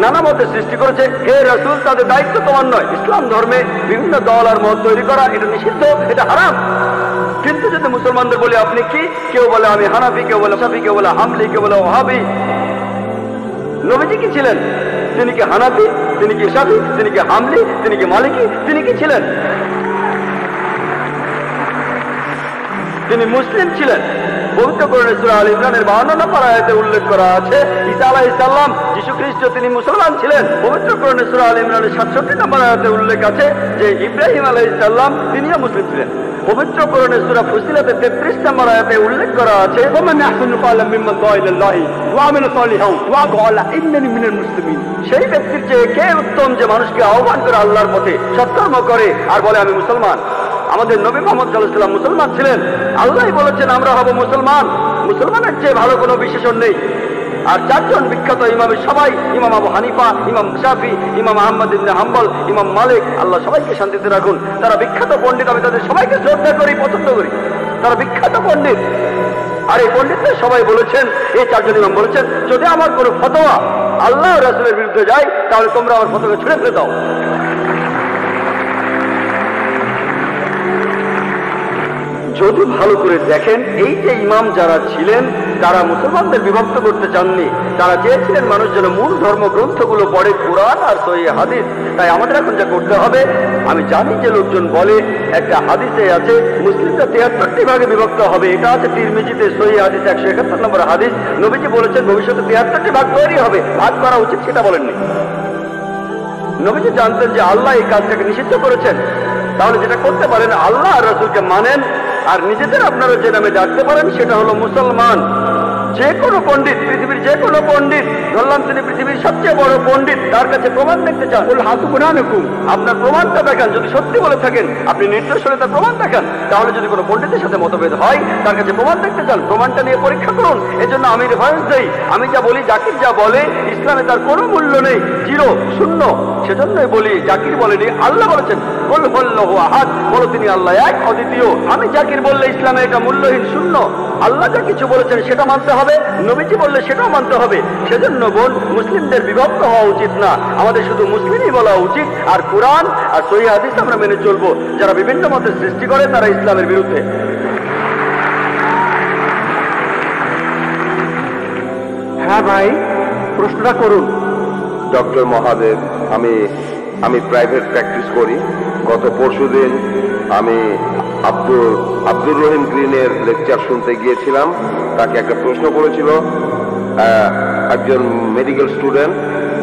নানা মতে সৃষ্টি করেছে। হে রাসূল, তাদের দায়িত্ব তোমার নয়। ইসলাম ধর্মে বিভিন্ন দল আর মত তৈরি করা এটা নিষিদ্ধ, এটা হারাম। কিন্তু যদি মুসলমানদের বলে আপনি কি, কেউ বলে আমি হানাফি, কেউ বলে শাফি, কেউ বলে হামলি, কেউ বলে ওয়াহাবি। নবীজি কি ছিলেন? তিনি কি হানাফি? তিনি কি শাফি? তিনি কি হামলি? তিনি কি মালিকি? তিনি কি ছিলেন? তিনি মুসলিম ছিলেন। পবিত্র কোরআনে সূরা আল ইমরানের 52 নম্বর আয়াতে উল্লেখ করা আছে ঈসা আলাইহিস সালাম, যীশু খ্রিস্ট, তিনি মুসলমান ছিলেন। পবিত্র কোরআনে সূরা আল ইমরানের 67 নম্বর আয়াতে উল্লেখ আছে যে ইব্রাহিম আলাইহিস সালাম তিনিও মুসলিম ছিলেন। পবিত্র কোরআনে সূরা ফুসিলাতে 33 নম্বর আয়াতে উল্লেখ করা আছে ওমান আহসানু ক্বালাম মিম্মান দাআ ইলাল্লাহি ওয়া আমিলা সালিহান ওয়া ক্বালা ইন্নানি মিনাল মুসলিমিন। সেই ব্যক্তির চেয়ে কে উত্তম যে মানুষকে আহ্বান করে আল্লাহর পথে, সৎকর্ম করে আর বলে আমি মুসলমান। আমাদের নবী মুহাম্মদ সাল্লাল্লাহু আলাইহি ওয়াসাল্লাম মুসলমান ছিলেন। আল্লাহই বলেছেন আমরা হব মুসলমান। মুসলমানের চেয়ে ভালো কোনো বিশেষণ নেই। আর চারজন বিখ্যাত ইমামের সবাই, ইমাম আবু হানিফা, ইমাম শাফি, ইমাম আহমদ ইবনে হাম্বল, ইমাম মালিক, আল্লাহ সবাইকে শান্তিতে রাখুন, তারা বিখ্যাত পণ্ডিত। আমি তাদের সবাইকে শ্রদ্ধা করি, পছন্দ করি। তারা বিখ্যাত পণ্ডিত। আর এই পণ্ডিতদের সবাই বলেছেন, এই চারজন ইমাম বলেছেন, যদি আমার কোনো ফতোয়া আল্লাহ রাসূলের বিরুদ্ধে যায় তাহলে তোমরা আমার ফতোয়াকে ছুঁড়ে ফেলে দাও। যদি ভালো করে দেখেন, এই যে ইমাম যারা ছিলেন তারা মুসলমানদের বিভক্ত করতে চাননি। তারা চেয়েছিলেন মানুষ যেন মূল ধর্মগ্রন্থগুলো পড়ে, কোরআন আর সহিহ হাদিস। তাই আমাদের এখন যা করতে হবে, আমি জানি যে লোকজন বলে একটা হাদিসে আছে মুসলিমরা 73টি ভাগে বিভক্ত হবে। এটা আছে তিরমিজিতে, সহিহ হাদিস 171 নম্বর হাদিস। নবীজি বলেছেন ভবিষ্যতে 73টি ভাগ তৈরি হবে, ভাগ করা উচিত সেটা বলেননি। নবীজি জানতেন যে আল্লাহ এই কাজটাকে নিষিদ্ধ করেছেন। তাহলে যেটা করতে পারেন, আল্লাহ আর রাসূলকে মানেন আর নিজেদের আপনারা যে নামে ডাকতে পারেন সেটা হলো মুসলমান। যে কোনো পণ্ডিত, পৃথিবীর যে কোনো পণ্ডিত, ধরলাম তিনি পৃথিবীর সবচেয়ে বড় পণ্ডিত, তার কাছে প্রমাণ দেখতে চান, হাতু বুরহানুকুম, আপনার প্রমাণটা দেখান। যদি সত্যি বলে থাকেন, আপনি নির্দোষ হলে তার প্রমাণ দেখান। তাহলে যদি কোনো পণ্ডিতের সাথে মতভেদ হয়, তার কাছে প্রমাণ দেখতে চান, প্রমাণটা নিয়ে পরীক্ষা করুন। এজন্য আমি রেফারেন্স দেই। আমি যা বলি, জাকির যা বলে, ইসলামে তার কোনো মূল্য নেই, জিরো, শূন্য। সেজন্যই বলি, জাকির বলেনি, আল্লাহ বলেছেন কুল হুয়াল্লাহু আহাদ, বলো তিনি আল্লাহ এক, অদ্বিতীয়। আমি জাকির বললে ইসলামে এটা মূল্যহীন, শূন্য। আল্লাহ যা কিছু বলেছেন সেটা মানতে হবে, নবীজি বললে সেটাও মানতে হবে। সেজন্য বোন, মুসলিমদের বিভক্ত হওয়া উচিত না, আমাদের শুধু মুসলিমই বলা উচিত। আর কোরআন আর সহিহ হাদিস আমরা মেনে চলবো। যারা বিভিন্ন মতের সৃষ্টি করে তারা ইসলামের বিরুদ্ধে। হ্যাঁ ভাই, প্রশ্নটা করুন। ডক্টর মহাদেব, আমি প্রাইভেট প্র্যাকটিস করি। গত পরশুদিন আমি আব্দুর রহিম গ্রিনের লেকচার শুনতে গিয়েছিলাম। তাকে একটা প্রশ্ন করেছিল একজন মেডিকেল স্টুডেন্ট